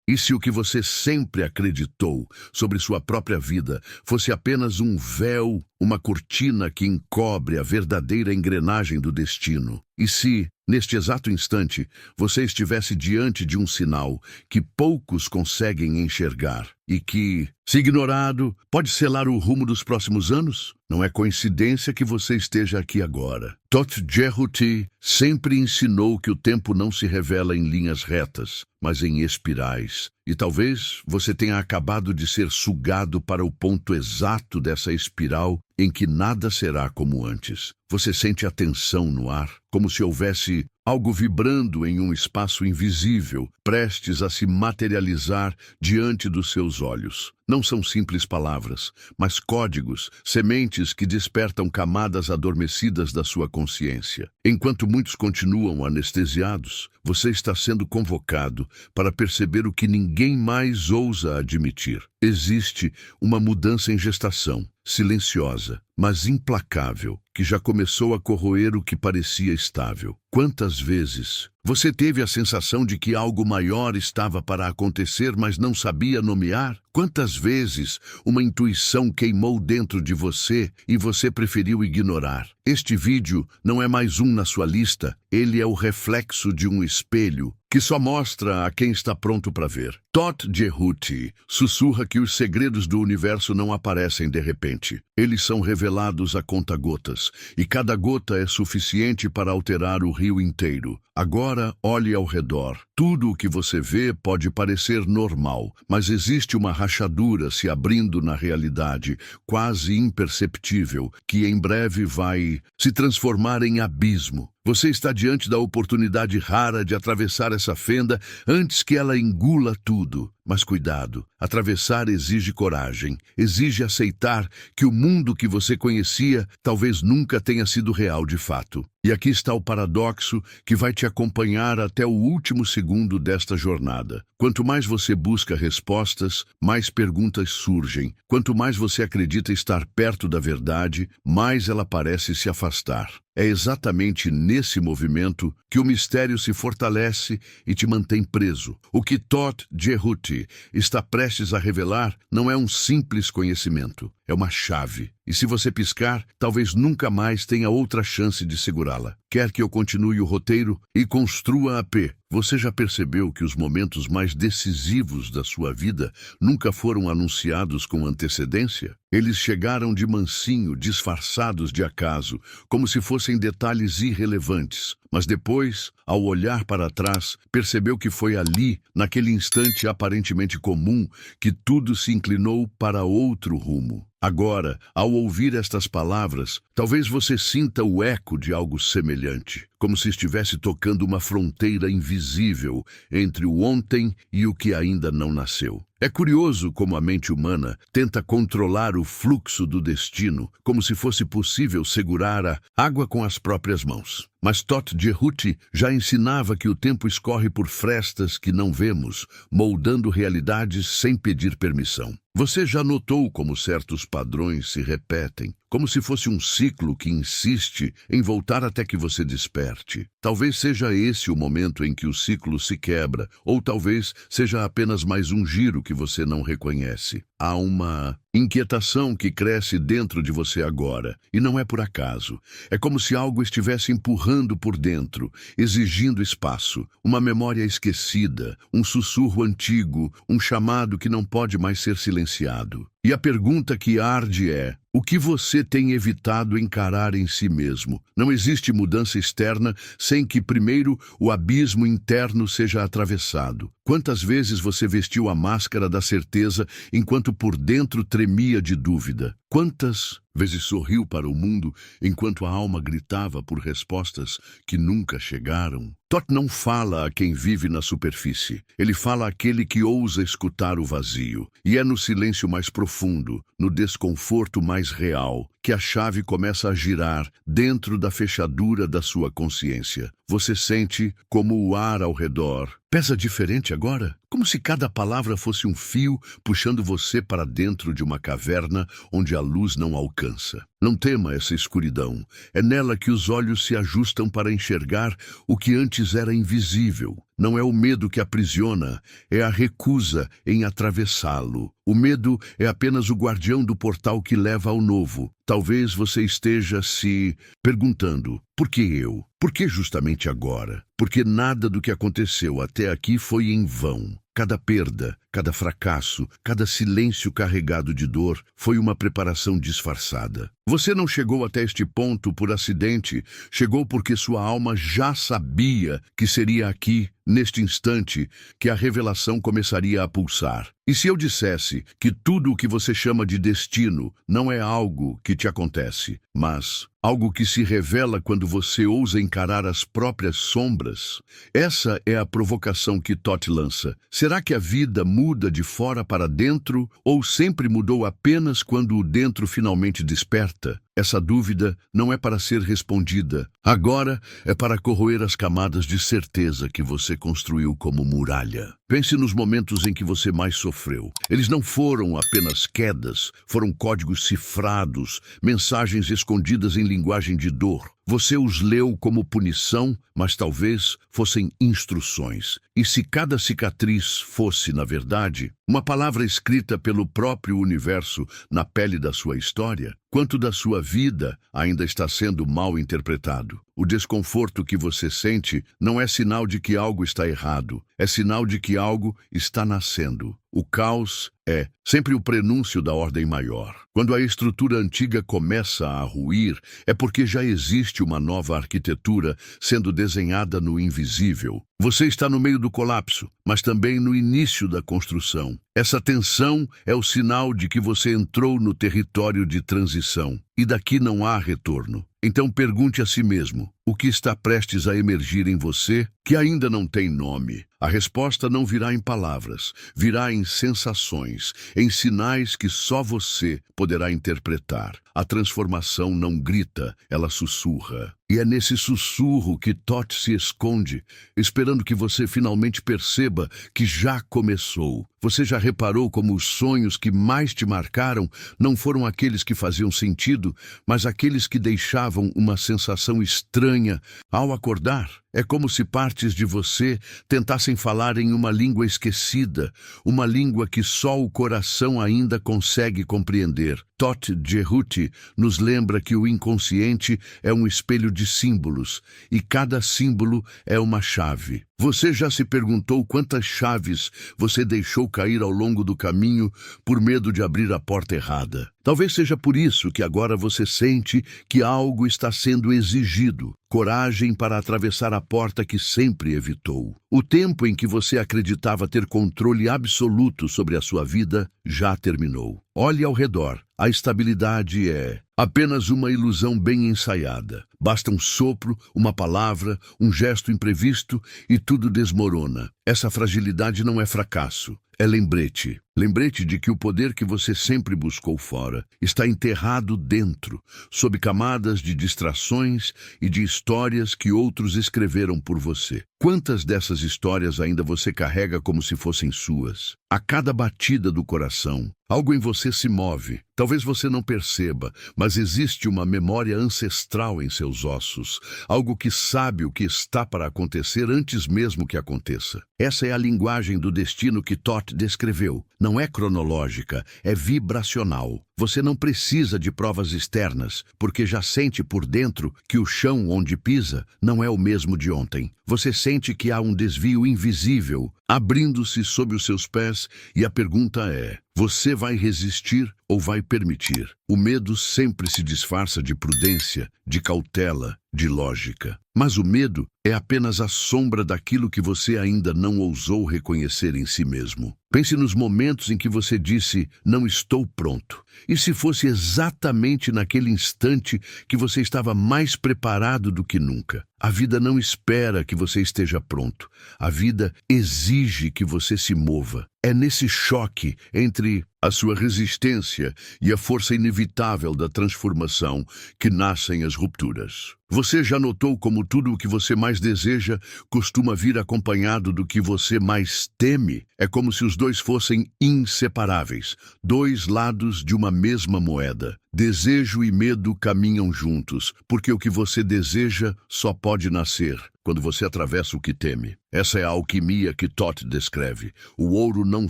E se o que você sempre acreditou sobre sua própria vida fosse apenas um véu, uma cortina que encobre a verdadeira engrenagem do destino? E se, neste exato instante, você estivesse diante de um sinal que poucos conseguem enxergar e que, se ignorado, pode selar o rumo dos próximos anos? Não é coincidência que você esteja aqui agora. Todt Jehuti sempre ensinou que o tempo não se revela em linhas retas, mas em espirais. E talvez você tenha acabado de ser sugado para o ponto exato dessa espiral em que nada será como antes. Você sente a tensão no ar, como se houvesse algo vibrando em um espaço invisível, prestes a se materializar diante dos seus olhos. Não são simples palavras, mas códigos, sementes que despertam camadas adormecidas da sua consciência. Enquanto muitos continuam anestesiados, você está sendo convocado para perceber o que ninguém mais ousa admitir. Existe uma mudança em gestação, silenciosa, mas implacável, que já começou a corroer o que parecia estável. Quantas vezes você teve a sensação de que algo maior estava para acontecer, mas não sabia nomear? Quantas vezes uma intuição queimou dentro de você e você preferiu ignorar? Este vídeo não é mais um na sua lista, ele é o reflexo de um espelho que só mostra a quem está pronto para ver. Todt Jehuti sussurra que os segredos do universo não aparecem de repente. Eles são revelados a conta-gotas, e cada gota é suficiente para alterar o rio inteiro. Agora, olhe ao redor. Tudo o que você vê pode parecer normal, mas existe uma rachadura se abrindo na realidade, quase imperceptível, que em breve vai se transformar em abismo. Você está diante da oportunidade rara de atravessar essa fenda antes que ela engula tudo. Mas cuidado, atravessar exige coragem, exige aceitar que o mundo que você conhecia talvez nunca tenha sido real de fato. E aqui está o paradoxo que vai te acompanhar até o último segundo desta jornada. Quanto mais você busca respostas, mais perguntas surgem. Quanto mais você acredita estar perto da verdade, mais ela parece se afastar. É exatamente nesse movimento que o mistério se fortalece e te mantém preso. O que Todt Jehuti está prestes a revelar não é um simples conhecimento, é uma chave. E se você piscar, talvez nunca mais tenha outra chance de segurá-la. Quer que eu continue o roteiro e construa a P? Você já percebeu que os momentos mais decisivos da sua vida nunca foram anunciados com antecedência? Eles chegaram de mansinho, disfarçados de acaso, como se fossem detalhes irrelevantes. Mas depois, ao olhar para trás, percebeu que foi ali, naquele instante aparentemente comum, que tudo se inclinou para outro rumo. Agora, ao ouvir estas palavras, talvez você sinta o eco de algo semelhante, como se estivesse tocando uma fronteira invisível entre o ontem e o que ainda não nasceu. É curioso como a mente humana tenta controlar o fluxo do destino, como se fosse possível segurar a água com as próprias mãos. Mas Todt Jehuti já ensinava que o tempo escorre por frestas que não vemos, moldando realidades sem pedir permissão. Você já notou como certos padrões se repetem, como se fosse um ciclo que insiste em voltar até que você desperte? Talvez seja esse o momento em que o ciclo se quebra, ou talvez seja apenas mais um giro que você não reconhece. Há uma inquietação que cresce dentro de você agora, e não é por acaso. É como se algo estivesse empurrando por dentro, exigindo espaço, uma memória esquecida, um sussurro antigo, um chamado que não pode mais ser silenciado. E a pergunta que arde é: o que você tem evitado encarar em si mesmo? Não existe mudança externa sem que primeiro o abismo interno seja atravessado. Quantas vezes você vestiu a máscara da certeza enquanto por dentro tremia de dúvida? Quantas vezes sorriu para o mundo enquanto a alma gritava por respostas que nunca chegaram? Todt não fala a quem vive na superfície. Ele fala àquele que ousa escutar o vazio. E é no silêncio mais profundo, no desconforto mais real, que a chave começa a girar dentro da fechadura da sua consciência. Você sente como o ar ao redor pesa diferente agora, como se cada palavra fosse um fio puxando você para dentro de uma caverna onde a luz não alcança. Não tema essa escuridão. É nela que os olhos se ajustam para enxergar o que antes era invisível. Não é o medo que aprisiona, é a recusa em atravessá-lo. O medo é apenas o guardião do portal que leva ao novo. Talvez você esteja se perguntando, por que eu? Por que justamente agora? Porque nada do que aconteceu até aqui foi em vão. Cada perda, cada fracasso, cada silêncio carregado de dor foi uma preparação disfarçada. Você não chegou até este ponto por acidente, chegou porque sua alma já sabia que seria aqui, neste instante, que a revelação começaria a pulsar. E se eu dissesse que tudo o que você chama de destino não é algo que te acontece, mas algo que se revela quando você ousa encarar as próprias sombras? Essa é a provocação que Thoth lança. Será que a vida muda de fora para dentro ou sempre mudou apenas quando o dentro finalmente desperta? Essa dúvida não é para ser respondida. Agora é para corroer as camadas de certeza que você construiu como muralha. Pense nos momentos em que você mais sofreu. Eles não foram apenas quedas, foram códigos cifrados, mensagens escondidas em linguagem de dor. Você os leu como punição, mas talvez fossem instruções. E se cada cicatriz fosse, na verdade, uma palavra escrita pelo próprio universo na pele da sua história, quanto da sua vida ainda está sendo mal interpretado? O desconforto que você sente não é sinal de que algo está errado, é sinal de que algo está nascendo. O caos é sempre o prenúncio da ordem maior. Quando a estrutura antiga começa a ruir, é porque já existe uma nova arquitetura sendo desenhada no invisível. Você está no meio do colapso, mas também no início da construção. Essa tensão é o sinal de que você entrou no território de transição, e daqui não há retorno. Então pergunte a si mesmo, o que está prestes a emergir em você que ainda não tem nome? A resposta não virá em palavras, virá em sensações, em sinais que só você poderá interpretar. A transformação não grita, ela sussurra. E é nesse sussurro que Thoth se esconde, esperando que você finalmente perceba que já começou. Você já reparou como os sonhos que mais te marcaram não foram aqueles que faziam sentido, mas aqueles que deixavam uma sensação estranha ao acordar? É como se partes de você tentassem falar em uma língua esquecida, uma língua que só o coração ainda consegue compreender. Thoth Jerhuti nos lembra que o inconsciente é um espelho de símbolos, e cada símbolo é uma chave. Você já se perguntou quantas chaves você deixou cair ao longo do caminho por medo de abrir a porta errada? Talvez seja por isso que agora você sente que algo está sendo exigido. Coragem para atravessar a porta que sempre evitou. O tempo em que você acreditava ter controle absoluto sobre a sua vida já terminou. Olhe ao redor. A estabilidade é apenas uma ilusão bem ensaiada. Basta um sopro, uma palavra, um gesto imprevisto e tudo desmorona. Essa fragilidade não é fracasso, é lembrete. Lembrete de que o poder que você sempre buscou fora está enterrado dentro, sob camadas de distrações e de histórias que outros escreveram por você. Quantas dessas histórias ainda você carrega como se fossem suas? A cada batida do coração, algo em você se move. Talvez você não perceba, mas existe uma memória ancestral em seus ossos, algo que sabe o que está para acontecer antes mesmo que aconteça. Essa é a linguagem do destino que Thoth descreveu. Não é cronológica, é vibracional. Você não precisa de provas externas, porque já sente por dentro que o chão onde pisa não é o mesmo de ontem. Você sente que há um desvio invisível abrindo-se sob os seus pés e a pergunta é: você vai resistir ou vai permitir? O medo sempre se disfarça de prudência, de cautela, de lógica. Mas o medo é apenas a sombra daquilo que você ainda não ousou reconhecer em si mesmo. Pense nos momentos em que você disse, não estou pronto. E se fosse exatamente naquele instante que você estava mais preparado do que nunca? A vida não espera que você esteja pronto. A vida exige que você se mova. É nesse choque entre a sua resistência e a força inevitável da transformação que nascem as rupturas. Você já notou como tudo o que você mais deseja costuma vir acompanhado do que você mais teme? É como se os dois fossem inseparáveis, dois lados de uma mesma moeda. Desejo e medo caminham juntos, porque o que você deseja só pode nascer quando você atravessa o que teme. Essa é a alquimia que Thoth descreve. O ouro não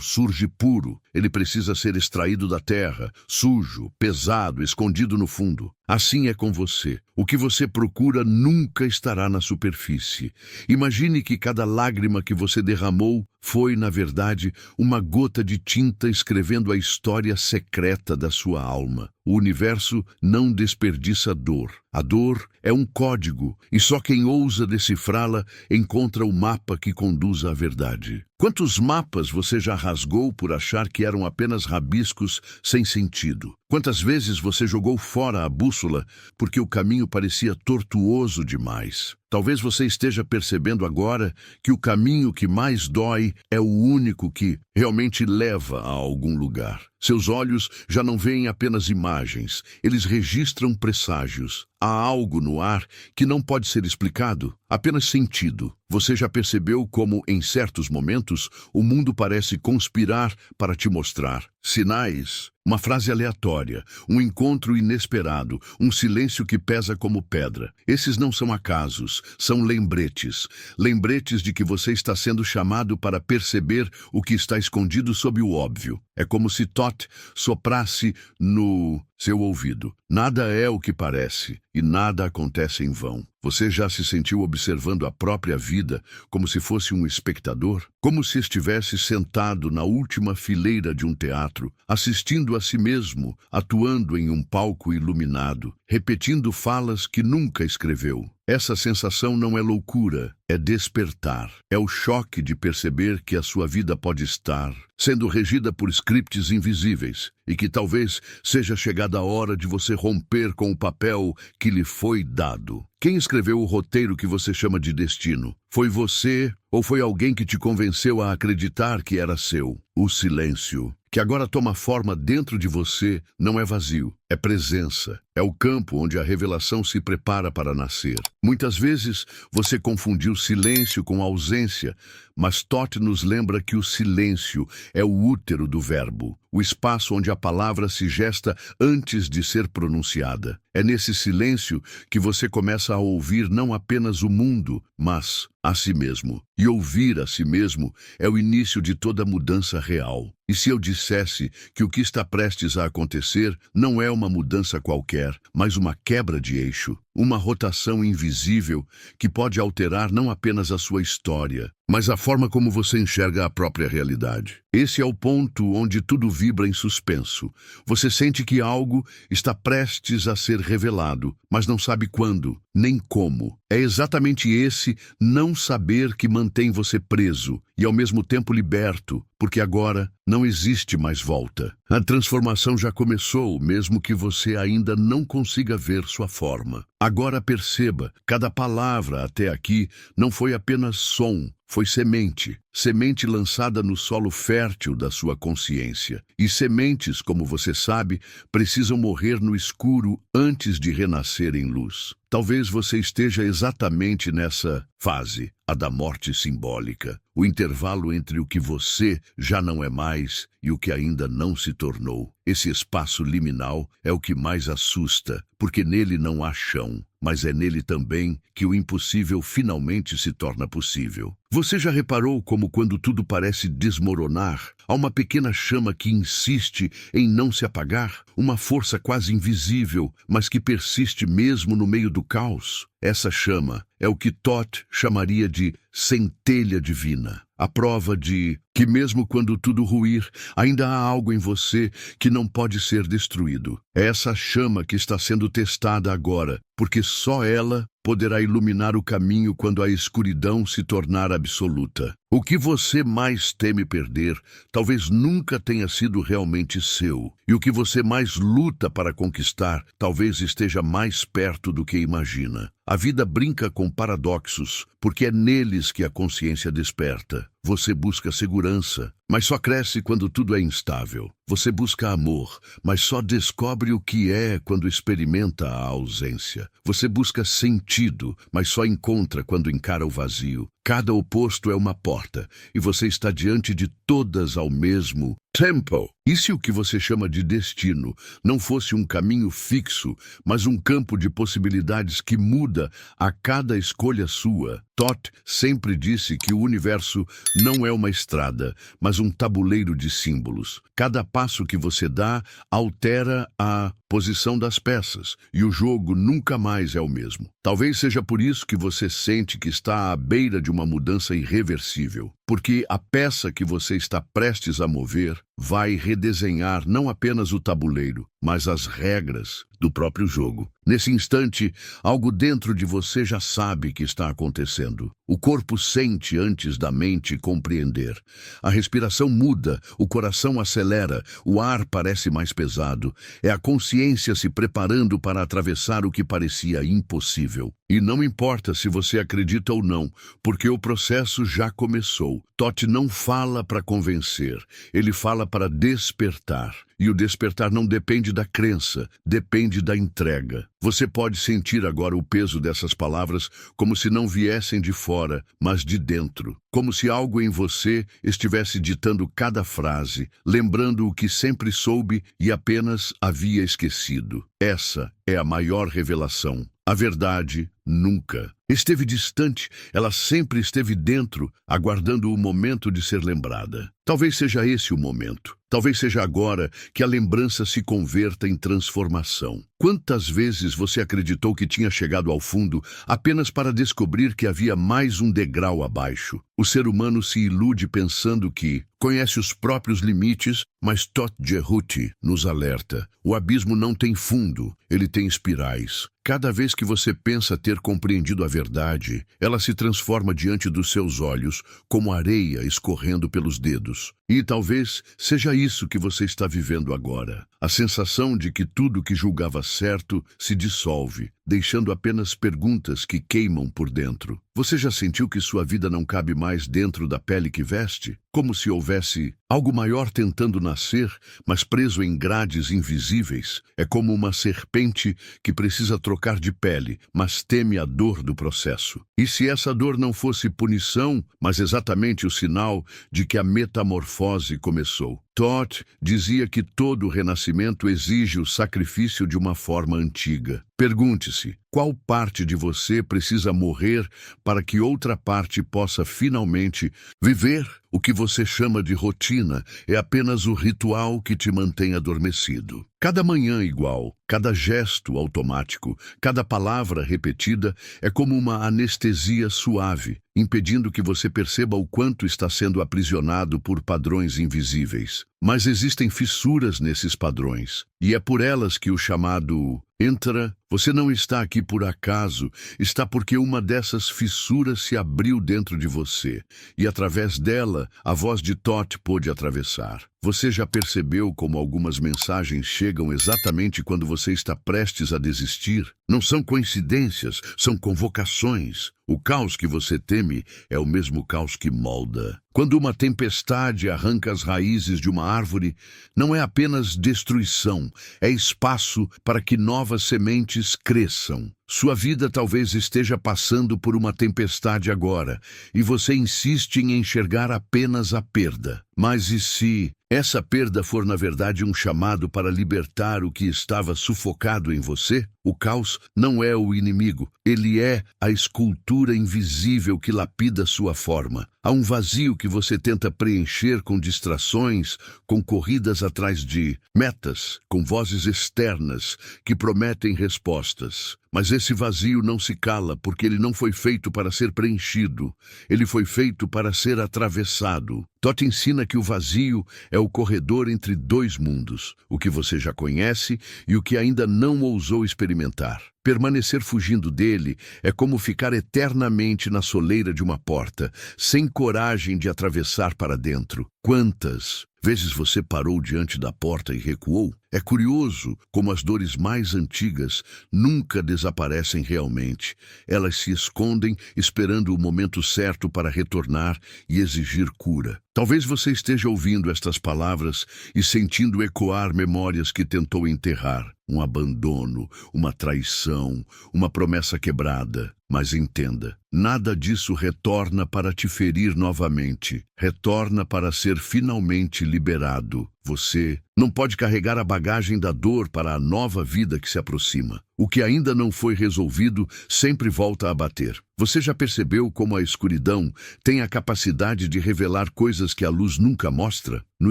surge puro, ele precisa ser extraído da terra, sujo, pesado, escondido no fundo. Assim é com você. O que você procura nunca estará na superfície. Imagine que cada lágrima que você derramou foi, na verdade, uma gota de tinta escrevendo a história secreta da sua alma. O universo não desperdiça dor. A dor é um código, e só quem ousa decifrá-la encontra o mapa que conduz à verdade. Quantos mapas você já rasgou por achar que eram apenas rabiscos sem sentido? Quantas vezes você jogou fora a bússola porque o caminho parecia tortuoso demais? Talvez você esteja percebendo agora que o caminho que mais dói é o único que realmente leva a algum lugar. Seus olhos já não veem apenas imagens, eles registram presságios. Há algo no ar que não pode ser explicado, apenas sentido. Você já percebeu como, em certos momentos, o mundo parece conspirar para te mostrar sinais? Uma frase aleatória, um encontro inesperado, um silêncio que pesa como pedra. Esses não são acasos, são lembretes. Lembretes de que você está sendo chamado para perceber o que está escondido sob o óbvio. É como se Thoth soprasse no seu ouvido. Nada é o que parece e nada acontece em vão. Você já se sentiu observando a própria vida como se fosse um espectador? Como se estivesse sentado na última fileira de um teatro, assistindo a si mesmo, atuando em um palco iluminado, repetindo falas que nunca escreveu. Essa sensação não é loucura, é despertar. É o choque de perceber que a sua vida pode estar sendo regida por scripts invisíveis e que talvez seja chegada a hora de você romper com o papel que lhe foi dado. Quem escreveu o roteiro que você chama de destino? Foi você ou foi alguém que te convenceu a acreditar que era seu? O silêncio, que agora toma forma dentro de você, não é vazio, é presença. É o campo onde a revelação se prepara para nascer. Muitas vezes você confundiu silêncio com ausência, mas Thoth nos lembra que o silêncio é o útero do verbo, o espaço onde a palavra se gesta antes de ser pronunciada. É nesse silêncio que você começa a ouvir não apenas o mundo, mas a si mesmo. E ouvir a si mesmo é o início de toda mudança real. E se eu dissesse que o que está prestes a acontecer não é uma mudança qualquer, mas uma quebra de eixo, uma rotação invisível que pode alterar não apenas a sua história, mas a forma como você enxerga a própria realidade. Esse é o ponto onde tudo vibra em suspenso. Você sente que algo está prestes a ser revelado, mas não sabe quando, nem como. É exatamente esse não saber que mantém você preso e ao mesmo tempo liberto, porque agora não existe mais volta. A transformação já começou, mesmo que você ainda não consiga ver sua forma. Agora perceba, cada palavra até aqui não foi apenas som, foi semente. Semente lançada no solo fértil da sua consciência. E sementes, como você sabe, precisam morrer no escuro antes de renascer em luz. Talvez você esteja exatamente nessa fase, a da morte simbólica, o intervalo entre o que você já não é mais e o que ainda não se tornou. Esse espaço liminal é o que mais assusta, porque nele não há chão, mas é nele também que o impossível finalmente se torna possível. Você já reparou como quando tudo parece desmoronar, há uma pequena chama que insiste em não se apagar? Uma força quase invisível, mas que persiste mesmo no meio do caos? Essa chama é o que Thoth chamaria de centelha divina. A prova de que mesmo quando tudo ruir, ainda há algo em você que não pode ser destruído. É essa chama que está sendo testada agora, porque só ela poderá iluminar o caminho quando a escuridão se tornar absoluta. O que você mais teme perder, talvez nunca tenha sido realmente seu. E o que você mais luta para conquistar, talvez esteja mais perto do que imagina. A vida brinca com paradoxos, porque é neles que a consciência desperta. Você busca segurança, mas só cresce quando tudo é instável. Você busca amor, mas só descobre o que é quando experimenta a ausência. Você busca sentido, mas só encontra quando encara o vazio. Cada oposto é uma porta, e você está diante de todas ao mesmo tempo. E se o que você chama de destino não fosse um caminho fixo, mas um campo de possibilidades que muda a cada escolha sua? Toth sempre disse que o universo não é uma estrada, mas um tabuleiro de símbolos. Cada passo que você dá altera a posição das peças, e o jogo nunca mais é o mesmo. Talvez seja por isso que você sente que está à beira de uma mudança irreversível, porque a peça que você está prestes a mover vai redesenhar não apenas o tabuleiro, mas as regras do próprio jogo. Nesse instante, algo dentro de você já sabe que está acontecendo. O corpo sente antes da mente compreender. A respiração muda, o coração acelera, o ar parece mais pesado. É a consciência se preparando para atravessar o que parecia impossível. E não importa se você acredita ou não, porque o processo já começou. Toth não fala para convencer, ele fala para despertar. E o despertar não depende da crença, depende da entrega. Você pode sentir agora o peso dessas palavras como se não viessem de fora, mas de dentro. Como se algo em você estivesse ditando cada frase, lembrando o que sempre soube e apenas havia esquecido. Essa é a maior revelação. A verdade nunca esteve distante, ela sempre esteve dentro, aguardando o momento de ser lembrada. Talvez seja esse o momento. Talvez seja agora que a lembrança se converta em transformação. Quantas vezes você acreditou que tinha chegado ao fundo apenas para descobrir que havia mais um degrau abaixo? O ser humano se ilude pensando que conhece os próprios limites, mas Toth Jehuti nos alerta. O abismo não tem fundo, ele tem espirais. Cada vez que você pensa ter compreendido a verdade, ela se transforma diante dos seus olhos como areia escorrendo pelos dedos. E talvez seja isso que você está vivendo agora. A sensação de que tudo que julgava certo se dissolve, deixando apenas perguntas que queimam por dentro. Você já sentiu que sua vida não cabe mais dentro da pele que veste? Como se houvesse algo maior tentando nascer, mas preso em grades invisíveis? É como uma serpente que precisa trocar de pele, mas teme a dor do processo. E se essa dor não fosse punição, mas exatamente o sinal de que a metamorfose começou? Toth dizia que todo renascimento exige o sacrifício de uma forma antiga. Pergunte-se, qual parte de você precisa morrer para que outra parte possa finalmente viver? O que você chama de rotina é apenas o ritual que te mantém adormecido. Cada manhã igual, cada gesto automático, cada palavra repetida é como uma anestesia suave, impedindo que você perceba o quanto está sendo aprisionado por padrões invisíveis. Mas existem fissuras nesses padrões, e é por elas que o chamado entra. Você não está aqui por acaso, está porque uma dessas fissuras se abriu dentro de você, e através dela, a voz de Toth pôde atravessar. Você já percebeu como algumas mensagens chegam exatamente quando você está prestes a desistir? Não são coincidências, são convocações. O caos que você teme é o mesmo caos que molda. Quando uma tempestade arranca as raízes de uma árvore, não é apenas destruição, é espaço para que novas sementes cresçam. Sua vida talvez esteja passando por uma tempestade agora, e você insiste em enxergar apenas a perda. Mas e se essa perda for na verdade um chamado para libertar o que estava sufocado em você? O caos não é o inimigo, ele é a escultura invisível que lapida sua forma. Há um vazio que você tenta preencher com distrações, com corridas atrás de metas, com vozes externas que prometem respostas. Mas esse vazio não se cala porque ele não foi feito para ser preenchido, ele foi feito para ser atravessado. Toth ensina que o vazio é o corredor entre dois mundos, o que você já conhece e o que ainda não ousou experimentar. Permanecer fugindo dele é como ficar eternamente na soleira de uma porta, sem coragem de atravessar para dentro. Quantas vezes você parou diante da porta e recuou? É curioso como as dores mais antigas nunca desaparecem realmente. Elas se escondem esperando o momento certo para retornar e exigir cura. Talvez você esteja ouvindo estas palavras e sentindo ecoar memórias que tentou enterrar. Um abandono, uma traição, uma promessa quebrada. Mas entenda, nada disso retorna para te ferir novamente. Retorna para ser finalmente liberado. Você não pode carregar a bagagem da dor para a nova vida que se aproxima. O que ainda não foi resolvido sempre volta a bater. Você já percebeu como a escuridão tem a capacidade de revelar coisas que a luz nunca mostra? No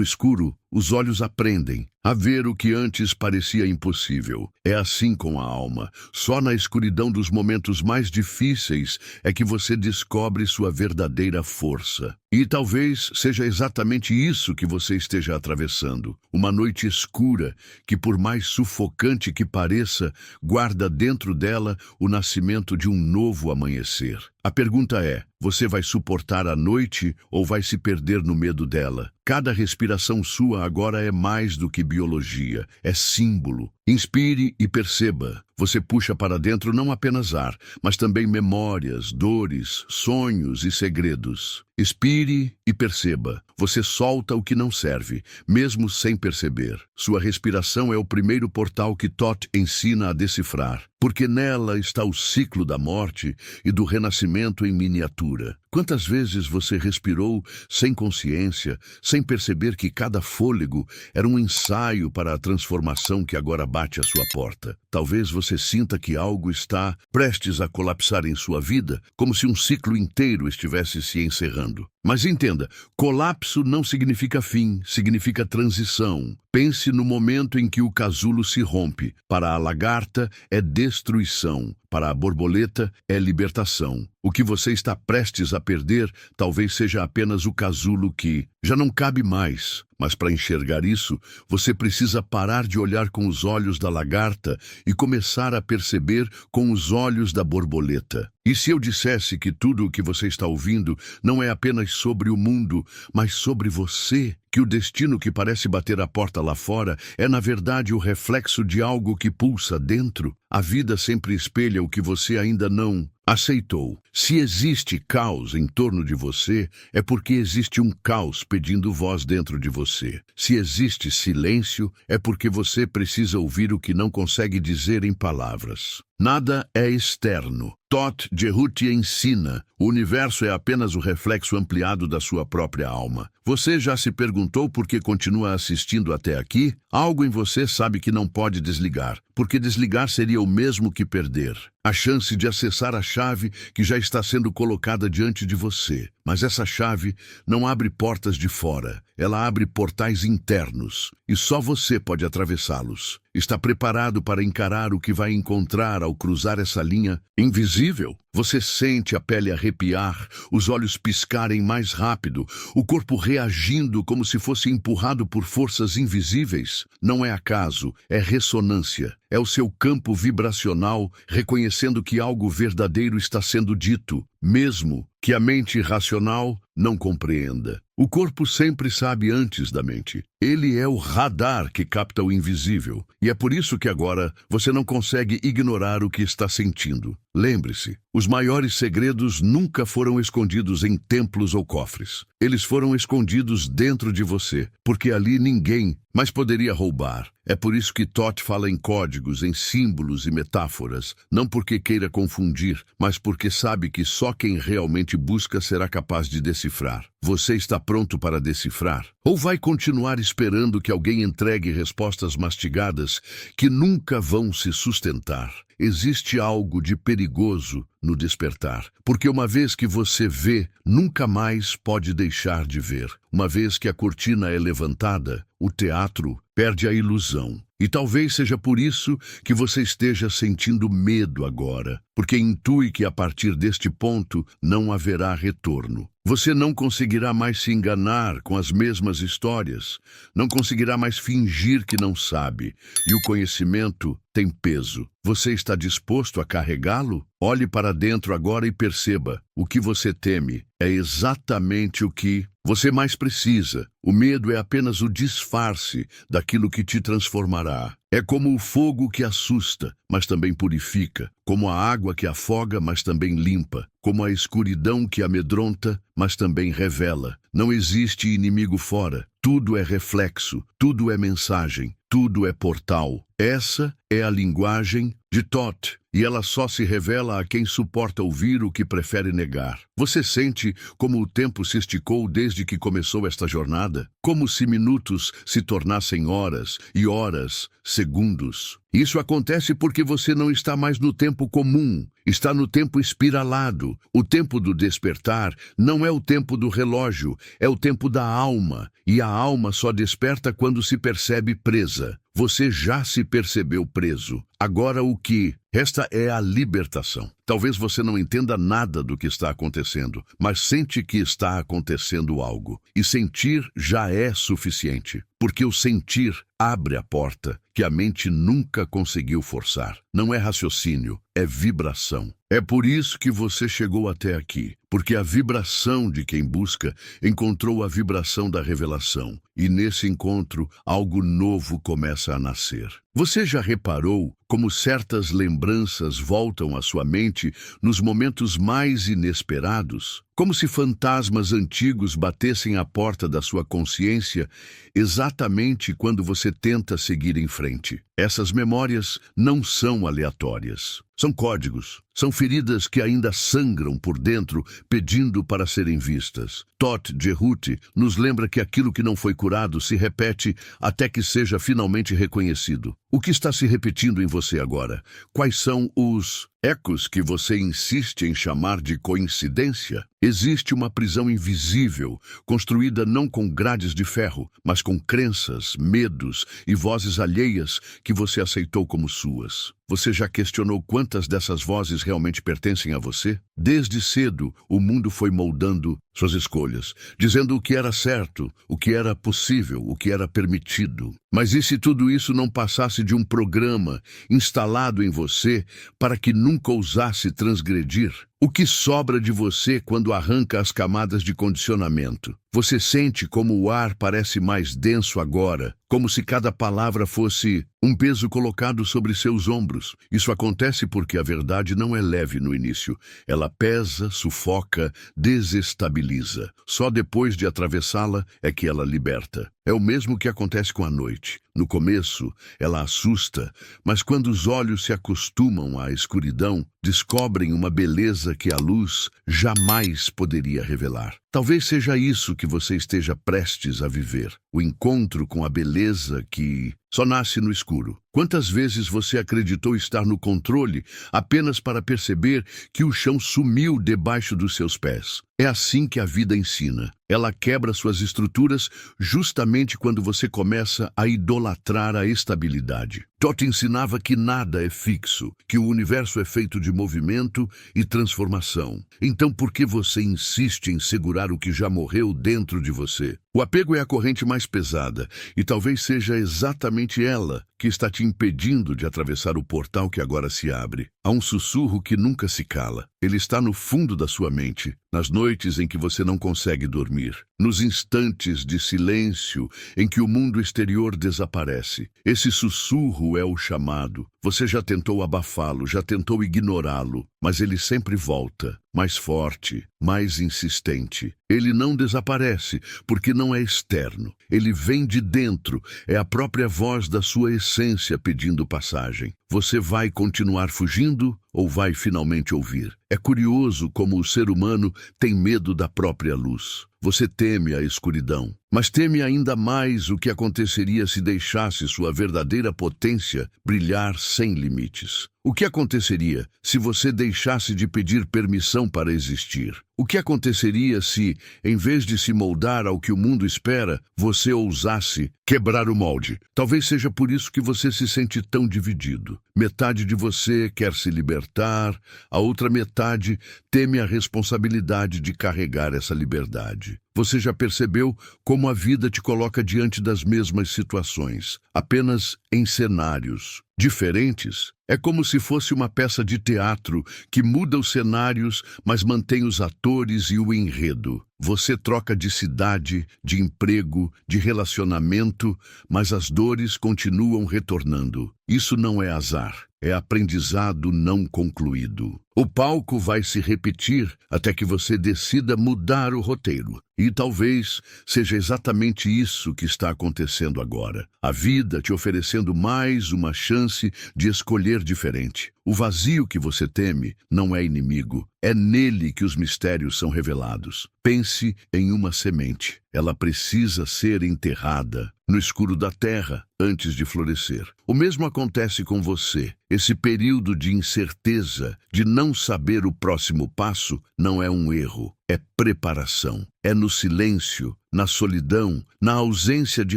escuro, os olhos aprendem a ver o que antes parecia impossível. É assim com a alma. Só na escuridão dos momentos mais difíceis é que você descobre sua verdadeira força. E talvez seja exatamente isso que você esteja atravessando. Uma noite escura que, por mais sufocante que pareça, guarda dentro dela o nascimento de um novo amanhecer. A pergunta é: você vai suportar a noite ou vai se perder no medo dela? Cada respiração sua agora é mais do que biologia, é símbolo. Inspire e perceba. Você puxa para dentro não apenas ar, mas também memórias, dores, sonhos e segredos. Expire e perceba. Você solta o que não serve, mesmo sem perceber. Sua respiração é o primeiro portal que Thoth ensina a decifrar, porque nela está o ciclo da morte e do renascimento em miniatura. Quantas vezes você respirou sem consciência, sem perceber que cada fôlego era um ensaio para a transformação que agora bate à sua porta? Talvez você sinta que algo está prestes a colapsar em sua vida, como se um ciclo inteiro estivesse se encerrando. Mas entenda, colapso não significa fim, significa transição. Pense no momento em que o casulo se rompe. Para a lagarta é destruição, para a borboleta é libertação. O que você está prestes a perder talvez seja apenas o casulo que já não cabe mais. Mas para enxergar isso, você precisa parar de olhar com os olhos da lagarta e começar a perceber com os olhos da borboleta. E se eu dissesse que tudo o que você está ouvindo não é apenas sobre o mundo, mas sobre você? Que o destino que parece bater a porta lá fora é, na verdade, o reflexo de algo que pulsa dentro? A vida sempre espelha o que você ainda não aceitou. Se existe caos em torno de você, é porque existe um caos pedindo voz dentro de você. Se existe silêncio, é porque você precisa ouvir o que não consegue dizer em palavras. Nada é externo. Thoth Jerut ensina: o universo é apenas o reflexo ampliado da sua própria alma. Você já se perguntou por que continua assistindo até aqui? Algo em você sabe que não pode desligar, porque desligar seria o mesmo que perder a chance de acessar a chave que já está sendo colocada diante de você. Mas essa chave não abre portas de fora, ela abre portais internos, e só você pode atravessá-los. Está preparado para encarar o que vai encontrar ao cruzar essa linha invisível? Você sente a pele arrepiar, os olhos piscarem mais rápido, o corpo reagindo como se fosse empurrado por forças invisíveis. Não é acaso, é ressonância. É o seu campo vibracional reconhecendo que algo verdadeiro está sendo dito, mesmo que a mente racional não compreenda. O corpo sempre sabe antes da mente. Ele é o radar que capta o invisível. E é por isso que agora você não consegue ignorar o que está sentindo. Lembre-se, os maiores segredos nunca foram escondidos em templos ou cofres. Eles foram escondidos dentro de você, porque ali ninguém mais poderia roubar. É por isso que Thoth fala em códigos, em símbolos e metáforas, não porque queira confundir, mas porque sabe que só quem realmente busca será capaz de decifrar. Você está pronto para decifrar? Ou vai continuar esperando que alguém entregue respostas mastigadas que nunca vão se sustentar? Existe algo de perigoso no despertar, porque uma vez que você vê, nunca mais pode deixar de ver. Uma vez que a cortina é levantada, o teatro perde a ilusão. E talvez seja por isso que você esteja sentindo medo agora, porque intui que a partir deste ponto não haverá retorno. Você não conseguirá mais se enganar com as mesmas histórias, não conseguirá mais fingir que não sabe, e o conhecimento tem peso. Você está disposto a carregá-lo? Olhe para dentro agora e perceba: o que você teme é exatamente o que você mais precisa. O medo é apenas o disfarce daquilo que te transformará. É como o fogo que assusta, mas também purifica, como a água que afoga, mas também limpa, como a escuridão que amedronta, mas também revela. Não existe inimigo fora, tudo é reflexo, tudo é mensagem, tudo é portal. Essa é a linguagem de Thoth, e ela só se revela a quem suporta ouvir o que prefere negar. Você sente como o tempo se esticou desde que começou esta jornada? Como se minutos se tornassem horas e horas, segundos. Isso acontece porque você não está mais no tempo comum, está no tempo espiralado. O tempo do despertar não é o tempo do relógio, é o tempo da alma, e a alma só desperta quando se percebe presa. Você já se percebeu preso. Agora o que resta é a libertação. Talvez você não entenda nada do que está acontecendo, mas sente que está acontecendo algo. E sentir já é suficiente, porque o sentir abre a porta que a mente nunca conseguiu forçar. Não é raciocínio, é vibração. É por isso que você chegou até aqui, porque a vibração de quem busca encontrou a vibração da revelação, e nesse encontro algo novo começa a nascer. Você já reparou como certas lembranças voltam à sua mente nos momentos mais inesperados? Como se fantasmas antigos batessem à porta da sua consciência exatamente quando você tenta seguir em frente. Essas memórias não são aleatórias. São códigos, são feridas que ainda sangram por dentro, pedindo para serem vistas. Thoth Jerut nos lembra que aquilo que não foi curado se repete até que seja finalmente reconhecido. O que está se repetindo em você agora? Quais são os ecos que você insiste em chamar de coincidência? Existe uma prisão invisível, construída não com grades de ferro, mas com crenças, medos e vozes alheias que você aceitou como suas. Você já questionou quantas dessas vozes realmente pertencem a você? Desde cedo, o mundo foi moldando suas escolhas, dizendo o que era certo, o que era possível, o que era permitido. Mas e se tudo isso não passasse de um programa instalado em você para que nunca ousasse transgredir? O que sobra de você quando arranca as camadas de condicionamento? Você sente como o ar parece mais denso agora, como se cada palavra fosse um peso colocado sobre seus ombros. Isso acontece porque a verdade não é leve no início. Ela pesa, sufoca, desestabiliza. Só depois de atravessá-la é que ela liberta. É o mesmo que acontece com a noite. No começo, ela assusta, mas quando os olhos se acostumam à escuridão, descobrem uma beleza que a luz jamais poderia revelar. Talvez seja isso que você esteja prestes a viver, o encontro com a beleza que só nasce no escuro. Quantas vezes você acreditou estar no controle apenas para perceber que o chão sumiu debaixo dos seus pés? É assim que a vida ensina. Ela quebra suas estruturas justamente quando você começa a idolatrar a estabilidade. Thoth ensinava que nada é fixo, que o universo é feito de movimento e transformação. Então por que você insiste em segurar o que já morreu dentro de você? O apego é a corrente mais pesada, e talvez seja exatamente ela que está te impedindo de atravessar o portal que agora se abre. Há um sussurro que nunca se cala. Ele está no fundo da sua mente, nas noites em que você não consegue dormir, nos instantes de silêncio em que o mundo exterior desaparece. Esse sussurro é o chamado. Você já tentou abafá-lo, já tentou ignorá-lo, mas ele sempre volta, mais forte, mais insistente. Ele não desaparece, porque não é externo. Ele vem de dentro, é a própria voz da sua essência pedindo passagem. Você vai continuar fugindo ou vai finalmente ouvir? É curioso como o ser humano tem medo da própria luz. Você teme a escuridão, mas teme ainda mais o que aconteceria se deixasse sua verdadeira potência brilhar sem limites. O que aconteceria se você deixasse de pedir permissão para existir? O que aconteceria se, em vez de se moldar ao que o mundo espera, você ousasse quebrar o molde? Talvez seja por isso que você se sente tão dividido. Metade de você quer se libertar, a outra metade teme a responsabilidade de carregar essa liberdade. Você já percebeu como a vida te coloca diante das mesmas situações, apenas em cenários diferentes? É como se fosse uma peça de teatro que muda os cenários, mas mantém os atores e o enredo. Você troca de cidade, de emprego, de relacionamento, mas as dores continuam retornando. Isso não é azar, é aprendizado não concluído. O palco vai se repetir até que você decida mudar o roteiro. E talvez seja exatamente isso que está acontecendo agora. A vida te oferecendo mais uma chance de escolher diferente. O vazio que você teme não é inimigo. É nele que os mistérios são revelados. Pense em uma semente. Ela precisa ser enterrada no escuro da terra antes de florescer. O mesmo acontece com você. Esse período de incerteza, de não saber o próximo passo, não é um erro. É preparação. É no silêncio, na solidão, na ausência de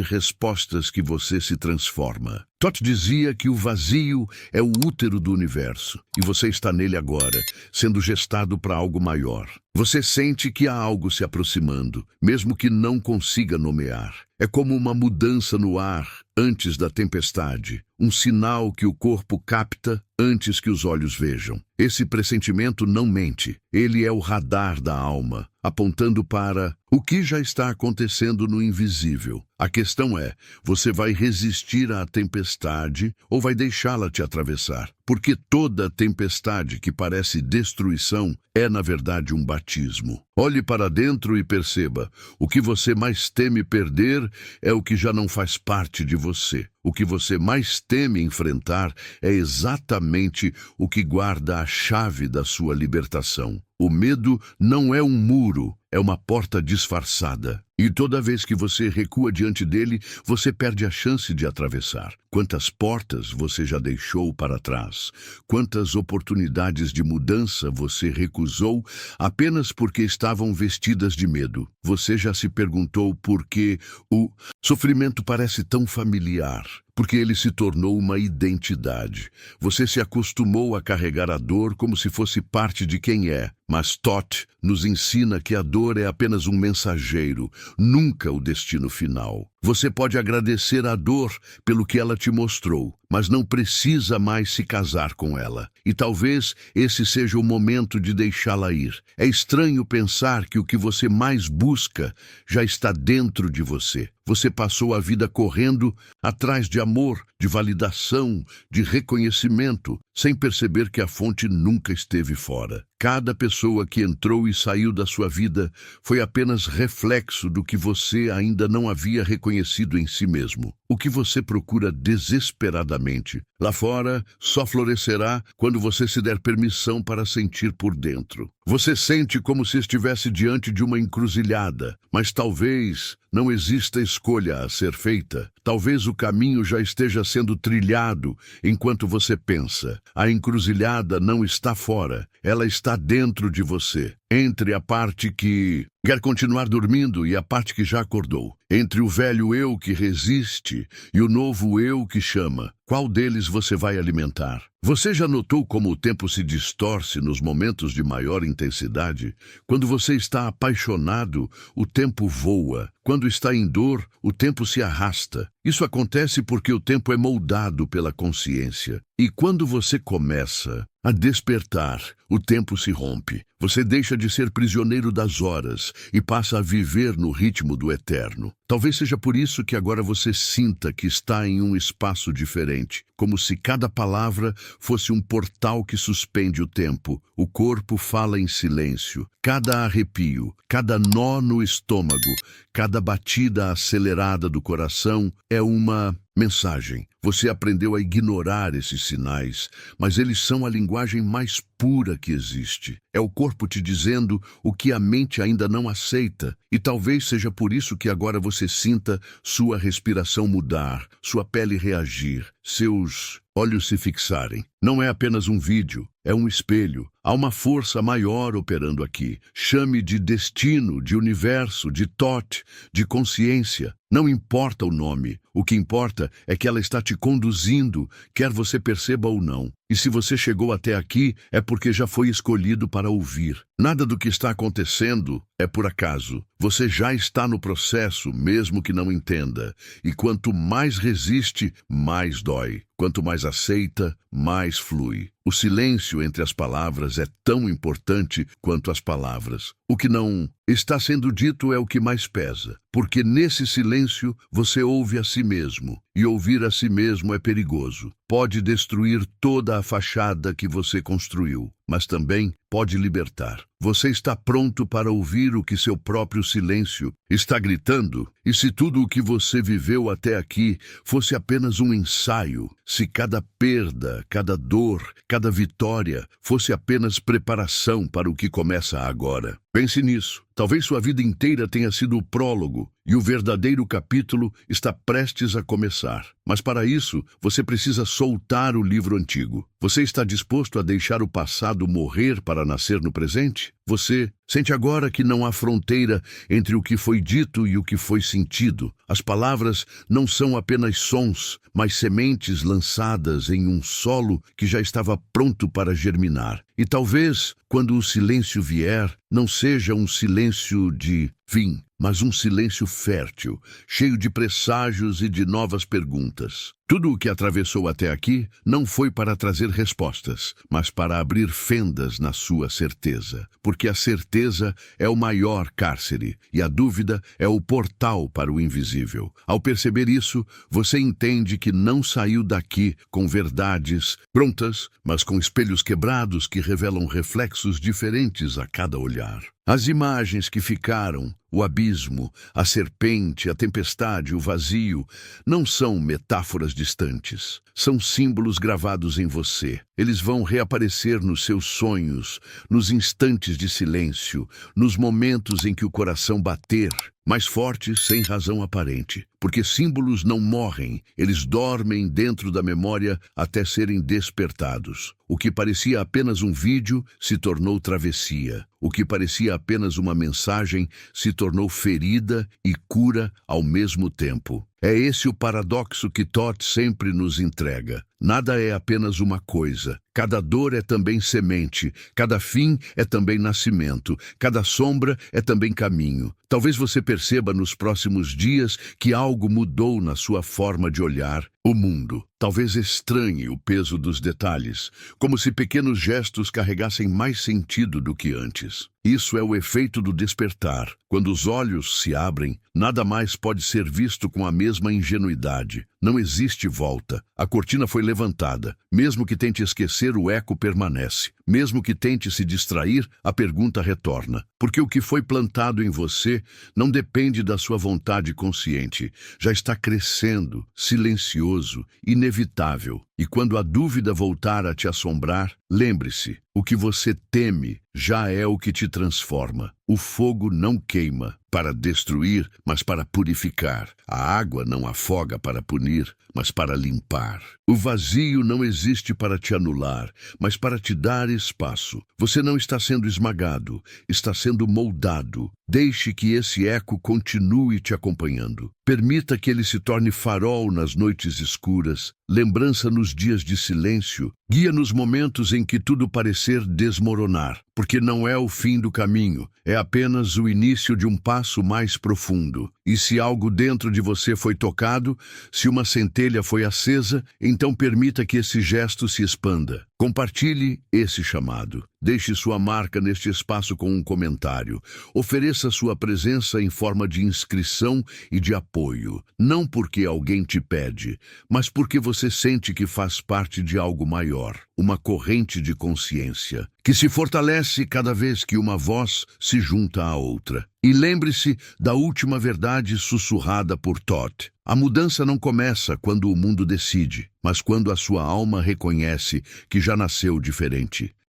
respostas que você se transforma. Todd dizia que o vazio é o útero do universo, e você está nele agora, sendo gestado para algo maior. Você sente que há algo se aproximando, mesmo que não consiga nomear. É como uma mudança no ar antes da tempestade, um sinal que o corpo capta antes que os olhos vejam. Esse pressentimento não mente, ele é o radar da alma, apontando para o que já está acontecendo no invisível. A questão é, você vai resistir à tempestade ou vai deixá-la te atravessar? Porque toda tempestade que parece destruição é, na verdade, um batismo. Olhe para dentro e perceba, o que você mais teme perder é o que já não faz parte de você. O que você mais teme enfrentar é exatamente o que guarda a chave da sua libertação. O medo não é um muro, é uma porta disfarçada. E toda vez que você recua diante dele, você perde a chance de atravessar. Quantas portas você já deixou para trás? Quantas oportunidades de mudança você recusou apenas porque estavam vestidas de medo? Você já se perguntou por que o sofrimento parece tão familiar? Porque ele se tornou uma identidade. Você se acostumou a carregar a dor como se fosse parte de quem é. Mas Todd nos ensina que a dor é apenas um mensageiro, nunca o destino final. Você pode agradecer a dor pelo que ela te mostrou, mas não precisa mais se casar com ela. E talvez esse seja o momento de deixá-la ir. É estranho pensar que o que você mais busca já está dentro de você. Você passou a vida correndo atrás de amor, de validação, de reconhecimento, sem perceber que a fonte nunca esteve fora. Cada pessoa que entrou e saiu da sua vida foi apenas reflexo do que você ainda não havia reconhecido em si mesmo. O que você procura desesperadamente lá fora só florescerá quando você se der permissão para sentir por dentro. Você sente como se estivesse diante de uma encruzilhada, mas talvez não exista escolha a ser feita. Talvez o caminho já esteja sendo trilhado enquanto você pensa. A encruzilhada não está fora, ela está dentro de você. Entre a parte que quer continuar dormindo e a parte que já acordou. Entre o velho eu que resiste e o novo eu que chama. Qual deles você vai alimentar? Você já notou como o tempo se distorce nos momentos de maior intensidade? Quando você está apaixonado, o tempo voa. Quando está em dor, o tempo se arrasta. Isso acontece porque o tempo é moldado pela consciência. E quando você começa a despertar, o tempo se rompe. Você deixa de ser prisioneiro das horas e passa a viver no ritmo do eterno. Talvez seja por isso que agora você sinta que está em um espaço diferente, como se cada palavra fosse um portal que suspende o tempo. O corpo fala em silêncio. Cada arrepio, cada nó no estômago, cada batida acelerada do coração é uma mensagem. Você aprendeu a ignorar esses sinais, mas eles são a linguagem mais pura que existe. É o corpo te dizendo o que a mente ainda não aceita. E talvez seja por isso que agora você sinta sua respiração mudar, sua pele reagir, seus olhos se fixarem. Não é apenas um vídeo, é um espelho. Há uma força maior operando aqui. Chame de destino, de universo, de Thoth, de consciência. Não importa o nome. O que importa é que ela está te conduzindo, quer você perceba ou não. E se você chegou até aqui, é porque já foi escolhido para ouvir. Nada do que está acontecendo é por acaso. Você já está no processo, mesmo que não entenda. E quanto mais resiste, mais dói. Quanto mais aceita, mais flui. O silêncio entre as palavras é tão importante quanto as palavras. O que não está sendo dito é o que mais pesa, porque nesse silêncio você ouve a si mesmo, e ouvir a si mesmo é perigoso. Pode destruir toda a fachada que você construiu, mas também pode libertar. Você está pronto para ouvir o que seu próprio silêncio está gritando? E se tudo o que você viveu até aqui fosse apenas um ensaio? Se cada perda, cada dor, cada vitória fosse apenas preparação para o que começa agora? Pense nisso. Talvez sua vida inteira tenha sido o prólogo e o verdadeiro capítulo está prestes a começar. Mas para isso, você precisa soltar o livro antigo. Você está disposto a deixar o passado morrer para nascer no presente? Você sente agora que não há fronteira entre o que foi dito e o que foi sentido. As palavras não são apenas sons, mas sementes lançadas em um solo que já estava pronto para germinar. E talvez, quando o silêncio vier, não seja um silêncio de fim, mas um silêncio fértil, cheio de presságios e de novas perguntas. Tudo o que atravessou até aqui não foi para trazer respostas, mas para abrir fendas na sua certeza. Porque a certeza é o maior cárcere e a dúvida é o portal para o invisível. Ao perceber isso, você entende que não saiu daqui com verdades prontas, mas com espelhos quebrados que revelam reflexos diferentes a cada olhar. As imagens que ficaram, o abismo, a serpente, a tempestade, o vazio, não são metáforas distantes. São símbolos gravados em você. Eles vão reaparecer nos seus sonhos, nos instantes de silêncio, nos momentos em que o coração bater mais forte sem razão aparente. Porque símbolos não morrem, eles dormem dentro da memória até serem despertados. O que parecia apenas um vídeo se tornou travessia. O que parecia apenas uma mensagem se tornou ferida e cura ao mesmo tempo. É esse o paradoxo que Thoth sempre nos entrega. Nada é apenas uma coisa. Cada dor é também semente, cada fim é também nascimento, cada sombra é também caminho. Talvez você perceba nos próximos dias que algo mudou na sua forma de olhar o mundo. Talvez estranhe o peso dos detalhes, como se pequenos gestos carregassem mais sentido do que antes. Isso é o efeito do despertar. Quando os olhos se abrem, nada mais pode ser visto com a mesma ingenuidade. Não existe volta. A cortina foi levantada. Mesmo que tente esquecer, o eco permanece. Mesmo que tente se distrair, a pergunta retorna. Porque o que foi plantado em você não depende da sua vontade consciente. Já está crescendo, silencioso, inevitável. E quando a dúvida voltar a te assombrar, lembre-se, o que você teme já é o que te transforma. O fogo não queima para destruir, mas para purificar. A água não afoga para punir, mas para limpar. O vazio não existe para te anular, mas para te dar espaço. Você não está sendo esmagado, está sendo moldado. Deixe que esse eco continue te acompanhando. Permita que ele se torne farol nas noites escuras, lembrança nos dias de silêncio, guia nos momentos em que tudo parecer desmoronar, porque não é o fim do caminho, é apenas o início de um passo mais profundo. E se algo dentro de você foi tocado, se uma centelha foi acesa, então permita que esse gesto se expanda. Compartilhe esse chamado. Deixe sua marca neste espaço com um comentário. Ofereça sua presença em forma de inscrição e de apoio. Não porque alguém te pede, mas porque você sente que faz parte de algo maior, uma corrente de consciência, que se fortalece cada vez que uma voz se junta à outra. E lembre-se da última verdade sussurrada por Thoth. A mudança não começa quando o mundo decide, mas quando a sua alma reconhece que já nasceu diferente.